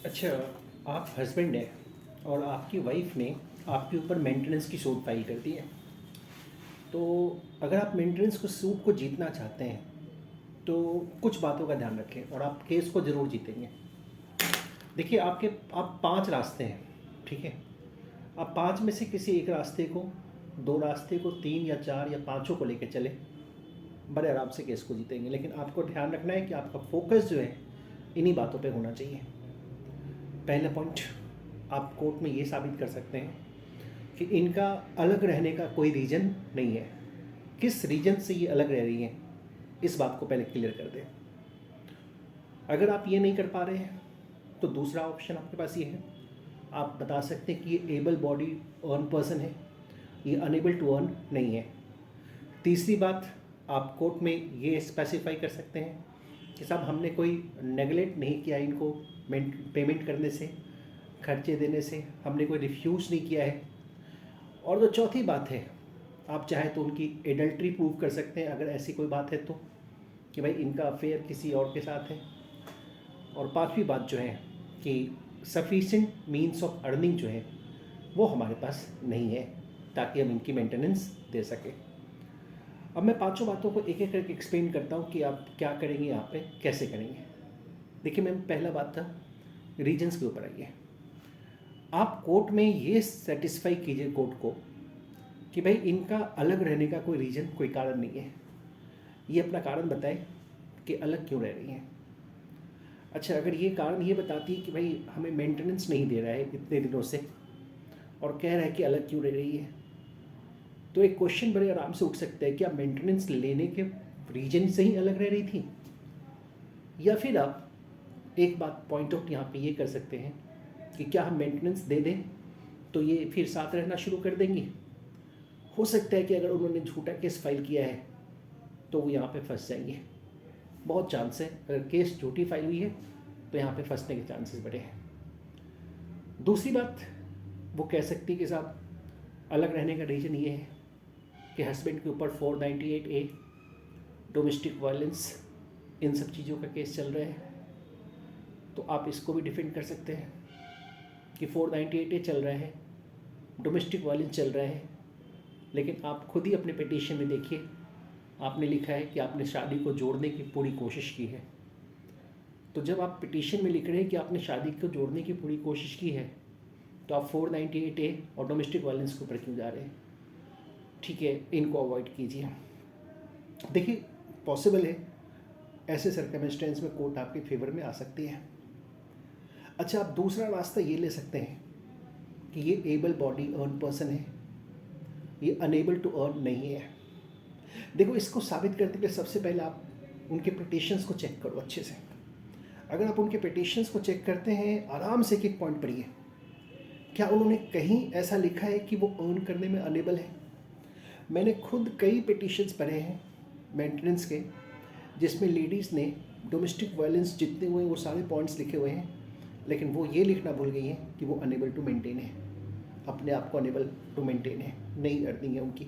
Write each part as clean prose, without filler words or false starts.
अच्छा, आप हस्बैंड हैं और आपकी वाइफ ने आपके ऊपर मेंटेनेंस की सूट फाइल कर दी है। तो अगर आप मेंटेनेंस को सूट को जीतना चाहते हैं तो कुछ बातों का ध्यान रखें और आप केस को ज़रूर जीतेंगे। देखिए, आप 5 रास्ते हैं, ठीक है। आप 5 में से किसी एक रास्ते को, 2 रास्ते को, 3 या 4 या पाँचों को लेकर चले, बड़े आराम से केस को जीतेंगे। लेकिन आपको ध्यान रखना है कि आपका फोकस जो है इन्हीं बातों पे होना चाहिए। पहला पॉइंट, आप कोर्ट में ये साबित कर सकते हैं कि इनका अलग रहने का कोई रीज़न नहीं है। किस रीज़न से ये अलग रह रही हैं, इस बात को पहले क्लियर कर दें। अगर आप ये नहीं कर पा रहे हैं तो दूसरा ऑप्शन आपके पास ये है, आप बता सकते हैं कि ये एबल बॉडी अर्न पर्सन है, ये अनेबल टू अर्न नहीं है। तीसरी बात, आप कोर्ट में ये स्पेसिफाई कर सकते हैं कि साहब हमने कोई नेगलेक्ट नहीं किया इनको पेमेंट करने से, खर्चे देने से, हमने कोई रिफ्यूज़ नहीं किया है। और जो चौथी बात है, आप चाहे तो उनकी एडल्ट्री प्रूव कर सकते हैं अगर ऐसी कोई बात है तो, कि भाई इनका अफेयर किसी और के साथ है। और पांचवी बात जो है कि सफिशेंट मीन्स ऑफ अर्निंग जो है वो हमारे पास नहीं है ताकि हम इनकी मेंटेनेंस दे सकें। अब मैं पांचों बातों को एक एक करके एक्सप्लेन करता हूँ कि आप क्या करेंगे, यहाँ पे कैसे करेंगे। देखिए मैम, पहला बात था रीजन्स के ऊपर आइए। आप कोर्ट में ये सेटिस्फाई कीजिए कोर्ट को कि भाई इनका अलग रहने का कोई रीज़न, कोई कारण नहीं है। ये अपना कारण बताए कि अलग क्यों रह रही हैं। अच्छा, अगर ये कारण ये बताती है कि भाई हमें मेंटेनेंस नहीं दे रहा है इतने दिनों से और कह रहा है कि अलग क्यों रह रही है, तो एक क्वेश्चन बड़े आराम से उठ सकता है, क्या मेंटेनेंस लेने के रीजन से ही अलग रह रही थी? या फिर आप एक बात पॉइंट आउट यहाँ पे ये कर सकते हैं कि क्या हम मेंटेनेंस दे दें तो ये फिर साथ रहना शुरू कर देंगी। हो सकता है कि अगर उन्होंने झूठा केस फाइल किया है तो वो यहाँ पे फंस जाएंगे। बहुत चांस है, अगर केस झूठी फाइल हुई है तो यहाँ पे फंसने के चांसेस बड़े हैं। दूसरी बात, वो कह सकती है कि साहब अलग रहने का रीज़न ये है कि हस्बैंड के ऊपर 498A डोमेस्टिक वायलेंस, इन सब चीज़ों का केस चल रहा है। तो आप इसको भी डिफेंड कर सकते हैं कि 498A चल रहा है, डोमेस्टिक वायलेंस चल रहा है, लेकिन आप खुद ही अपने पिटीशन में देखिए, आपने लिखा है कि आपने शादी को जोड़ने की पूरी कोशिश की है। तो जब आप पिटीशन में लिख रहे हैं कि आपने शादी को जोड़ने की पूरी कोशिश की है, तो आप 498A और डोमेस्टिक वायलेंस के ऊपर क्यों जा रहे हैं? ठीक है, इनको अवॉइड कीजिए। देखिए, पॉसिबल है ऐसे सर्कमस्टेंस में कोर्ट आपके फेवर में आ सकती है। अच्छा, आप दूसरा रास्ता ये ले सकते हैं कि ये एबल बॉडी अर्न पर्सन है, ये अनेबल टू अर्न नहीं है। देखो, इसको साबित करने के लिए सबसे पहले आप उनके पिटिशंस को चेक करो अच्छे से। अगर आप उनके पिटिशंस को चेक करते हैं, आराम से एक एक पॉइंट पढ़िए, क्या उन्होंने कहीं ऐसा लिखा है कि वो अर्न करने में अनेबल है? मैंने खुद कई पिटिशंस पढ़े हैं मेंटेनेंस के, जिसमें लेडीज़ ने डोमेस्टिक वायलेंस जितने हुए वो सारे पॉइंट्स लिखे हुए हैं, लेकिन वो ये लिखना भूल गई हैं कि वो अनेबल टू मेंटेन है, अपने आप को अनेबल टू मेंटेन है, नई अर्निंग है उनकी,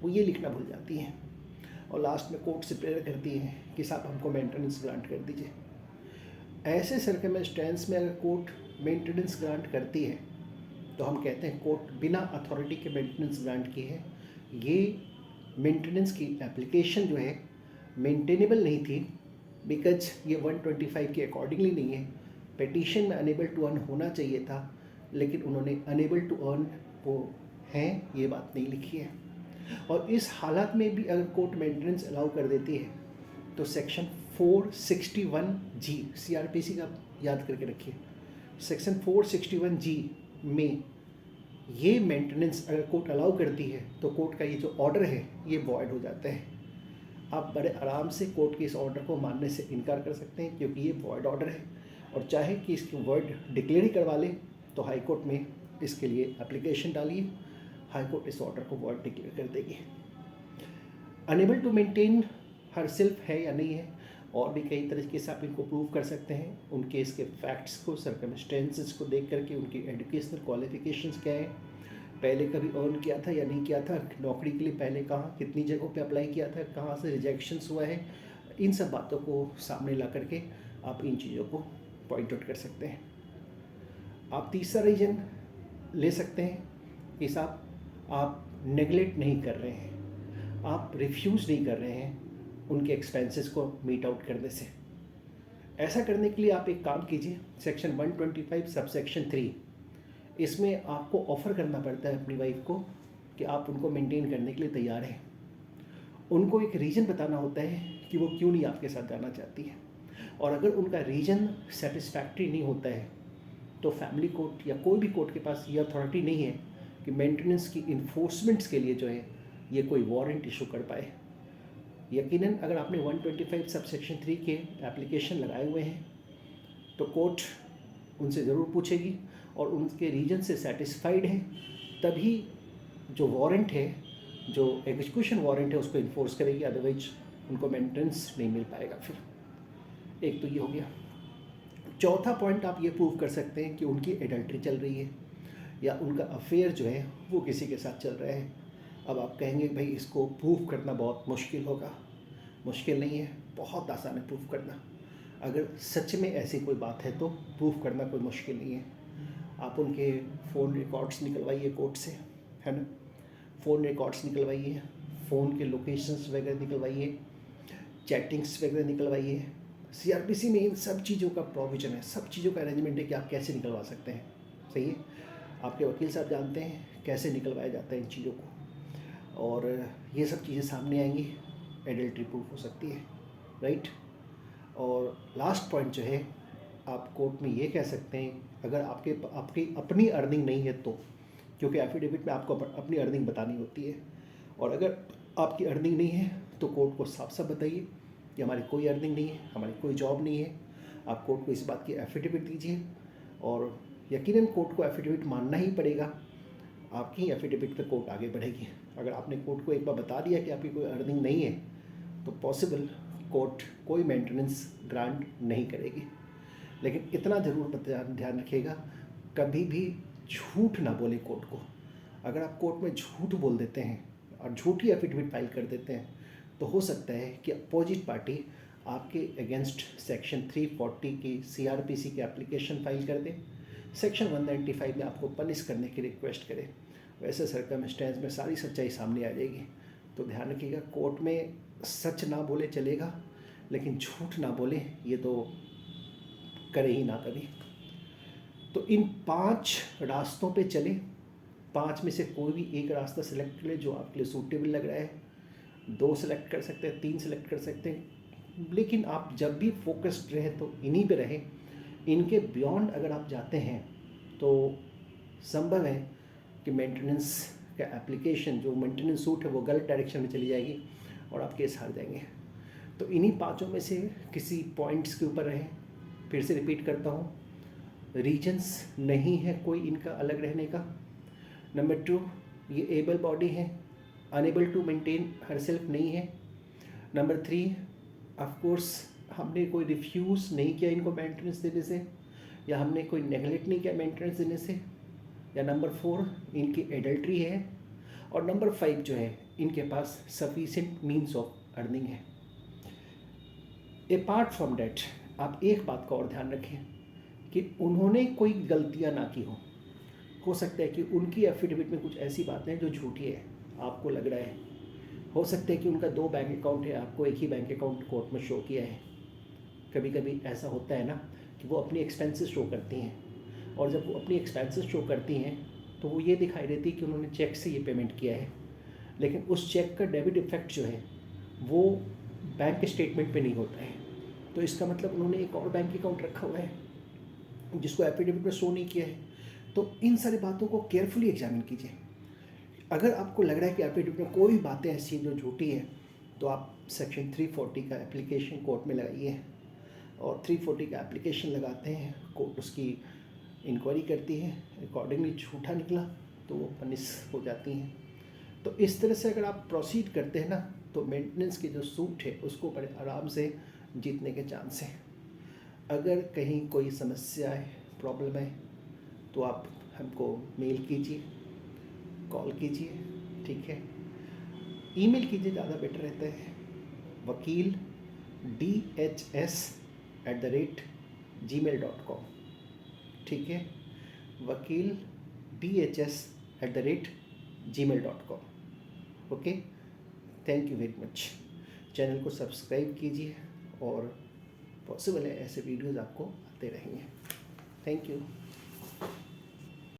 वो ये लिखना भूल जाती हैं और लास्ट में कोर्ट से प्रेयर करती हैं कि साहब हमको मेंटेनेंस ग्रांट कर दीजिए। ऐसे सर्कमस्टेंस में अगर कोर्ट मेंटेनेंस ग्रांट करती है तो हम कहते हैं कोर्ट बिना अथॉरिटी के मेंटेनेंस ग्रांट की है। ये मेंटेनेंस की एप्लीकेशन जो है मेंटेनेबल नहीं थी, बिकॉज ये 125 के अकॉर्डिंगली नहीं है। पिटीशन में अनेबल टू अर्न होना चाहिए था, लेकिन उन्होंने अनेबल टू अर्न वो हैं ये बात नहीं लिखी है। और इस हालत में भी अगर कोर्ट मेंटेनेंस अलाउ कर देती है तो सेक्शन 461G CRPC का याद करके रखिए, सेक्शन 461G में ये मेंटेनेंस अगर कोर्ट अलाउ करती है तो कोर्ट का ये जो ऑर्डर है ये वॉइड हो जाता है। आप बड़े आराम से कोर्ट के इस ऑर्डर को मानने से इनकार कर सकते हैं क्योंकि ये वॉइड ऑर्डर है, और चाहे कि इसकी वॉइड डिक्लेयर ही करवा लें तो हाई कोर्ट में इसके लिए एप्लीकेशन डालिए, हाई कोर्ट इस ऑर्डर को वॉइड डिक्लेयर कर देगी। Unable to maintain herself है या नहीं है, और भी कई तरीके से आप इनको प्रूव कर सकते हैं, उनके इसके फैक्ट्स को, सर्कमस्टेंसेस को देख करके, उनकी एजुकेशनल क्वालिफिकेशंस क्या है, पहले कभी अर्न किया था या नहीं किया था, नौकरी के लिए पहले कहाँ कितनी जगहों पे अप्लाई किया था, कहाँ से रिजेक्शंस हुआ है, इन सब बातों को सामने ला करके आप इन चीज़ों को पॉइंट आउट कर सकते हैं। आप तीसरा रीज़न ले सकते हैं कि साहब आप नेगलेक्ट नहीं कर रहे हैं, आप रिफ्यूज़ नहीं कर रहे हैं उनके एक्सपेंसेस को मीट आउट करने से। ऐसा करने के लिए आप एक काम कीजिए, सेक्शन 125 सबसेक्शन 3, इसमें आपको ऑफ़र करना पड़ता है अपनी वाइफ को कि आप उनको मेंटेन करने के लिए तैयार हैं। उनको एक रीज़न बताना होता है कि वो क्यों नहीं आपके साथ जाना चाहती है, और अगर उनका रीज़न सेटिस्फैक्ट्री नहीं होता है तो फैमिली कोर्ट या कोई भी कोर्ट के पास ये अथॉरिटी नहीं है कि मेंटेनेंस की इन्फोर्समेंट्स के लिए जो है ये कोई वारंट इशू कर पाए। यकीनन अगर आपने 125 सबसेक्शन 3 के एप्लीकेशन लगाए हुए हैं तो कोर्ट उनसे ज़रूर पूछेगी, और उनके रीजन से सेटिस्फाइड है तभी जो वारंट है, जो एग्जीक्यूशन वारंट है, उसको इन्फोर्स करेगी, अदरवाइज उनको मेंटेनेंस नहीं मिल पाएगा। फिर एक तो ये हो गया। चौथा पॉइंट, आप ये प्रूव कर सकते हैं कि उनकी एडल्ट्री चल रही है या उनका अफेयर जो है वो किसी के साथ चल रहा है। अब आप कहेंगे भाई इसको प्रूव करना बहुत मुश्किल होगा। मुश्किल नहीं है, बहुत आसान है प्रूव करना। अगर सच में ऐसी कोई बात है तो प्रूव करना कोई मुश्किल नहीं है। आप उनके फ़ोन रिकॉर्ड्स निकलवाइए कोर्ट से, है ना, फ़ोन रिकॉर्ड्स निकलवाइए, फ़ोन के लोकेशंस वगैरह निकलवाइए, चैटिंग्स वगैरह निकलवाइए। सीआरपीसी में इन सब चीज़ों का प्रोविज़न है, सब चीज़ों का अरेंजमेंट है कि आप कैसे निकलवा सकते हैं। सही है, आपके वकील साहब जानते हैं कैसे निकलवाया जाता है इन चीज़ों को, और ये सब चीज़ें सामने आएंगी, एडल्ट्री प्रूफ हो सकती है, राइट। और लास्ट पॉइंट जो है, आप कोर्ट में ये कह सकते हैं अगर आपकी अपनी अर्निंग नहीं है तो, क्योंकि एफिडेविट में आपको अपनी अर्निंग बतानी होती है, और अगर आपकी अर्निंग नहीं है तो कोर्ट को साफ साफ बताइए कि हमारी कोई अर्निंग नहीं है, हमारी कोई जॉब नहीं है। आप कोर्ट को इस बात की एफिडेविट दीजिए, और यकीनन कोर्ट को एफिडेविट मानना ही पड़ेगा। आपकी एफिडेविट पे कोर्ट आगे बढ़ेगी। अगर आपने कोर्ट को एक बार बता दिया कि आपकी कोई अर्निंग नहीं है तो पॉसिबल कोर्ट कोई मेंटेनेंस ग्रांट नहीं करेगी। लेकिन इतना ज़रूर ध्यान रखिएगा, कभी भी झूठ ना बोले कोर्ट को। अगर आप कोर्ट में झूठ बोल देते हैं और झूठी एफिडेविट फाइल कर देते हैं तो हो सकता है कि अपोजिट पार्टी आपके अगेंस्ट सेक्शन 340 की सीआरपीसी की एप्लीकेशन फाइल कर दे, सेक्शन 195 में आपको पनिश करने की रिक्वेस्ट करे। वैसे सर्कमस्टेंस में सारी सच्चाई सामने आ जाएगी। तो ध्यान रखिएगा, कोर्ट में सच ना बोले चलेगा, लेकिन झूठ ना बोले ये तो करे ही ना कभी। तो इन 5 रास्तों पे चले, 5 में से कोई भी एक रास्ता सेलेक्ट कर ले जो आपके लिए सूटेबल लग रहा है। 2 सेलेक्ट कर सकते हैं, 3 सेलेक्ट कर सकते हैं, लेकिन आप जब भी फोकस्ड रहे तो इन्हीं पे रहें। इनके बियॉन्ड अगर आप जाते हैं तो संभव है कि मेंटेनेंस का एप्लीकेशन, जो मेंटेनेंस सूट है, वो गलत डायरेक्शन में चली जाएगी और आप केस हार जाएंगे। तो इन्हीं 5 में से किसी पॉइंट्स के ऊपर रहें। फिर से रिपीट करता हूँ, रीजन्स नहीं है कोई इनका अलग रहने का। नंबर 2, ये एबल बॉडी है, अनेबल टू मेंटेन हरसेल्फ नहीं है। नंबर 3, ऑफकोर्स हमने कोई रिफ्यूज़ नहीं किया इनको मेंटेनेंस देने से, या हमने कोई नेगलेक्ट नहीं किया मेंटेनेंस देने से। या नंबर 4, इनकी एडल्ट्री है। और नंबर 5 जो है, इनके पास सफिशिएंट मीन्स ऑफ अर्निंग है। अपार्ट फ्रॉम डैट, आप एक बात का और ध्यान रखें कि उन्होंने कोई गलतियां ना की हो सकता है कि उनकी एफिडेविट में कुछ ऐसी बातें हैं जो झूठी है, आपको लग रहा है। हो सकता है कि उनका 2 बैंक अकाउंट है, आपको एक ही बैंक अकाउंट कोर्ट में शो किया है। कभी कभी ऐसा होता है ना कि वो अपनी एक्सपेंसेस शो करती हैं, और जब वो अपनी एक्सपेंसेस शो करती हैं तो वो ये दिखाई देती है कि उन्होंने चेक से ये पेमेंट किया है, लेकिन उस चेक का डेबिट इफेक्ट जो है वो बैंक स्टेटमेंट पे नहीं होता है। तो इसका मतलब उन्होंने एक और बैंक अकाउंट रखा हुआ है जिसको एफिडेविट में शो नहीं किया है। तो इन सारी बातों को केयरफुली एग्जामिन कीजिए। अगर आपको लग रहा है कि एफिडेविट में कोई बातें ऐसी हैं जो झूठी है, तो आप सेक्शन 340 का एप्लीकेशन कोर्ट में लगाइए, और 340 का एप्लीकेशन लगाते हैं, कोर्ट उसकी इंक्वायरी करती है, अकॉर्डिंगली झूठा निकला तो वो पनिश हो जाती हैं। तो इस तरह से अगर आप प्रोसीड करते हैं ना, तो मेंटेनेंस की जो सूट है उसको बड़े आराम से जीतने के चांस हैं। अगर कहीं कोई समस्या है, प्रॉब्लम है, तो आप हमको मेल कीजिए, कॉल कीजिए, ठीक है। ईमेल कीजिए, ज़्यादा बेटर रहता है, वकील DHS@gmail.com, ठीक है। wakeelDHS@gmail.com। Okay, thank you very much. Channel को सब्सक्राइब कीजिए और पॉसिबल है ऐसे वीडियोज़ आपको आते रहेंगे। Thank you.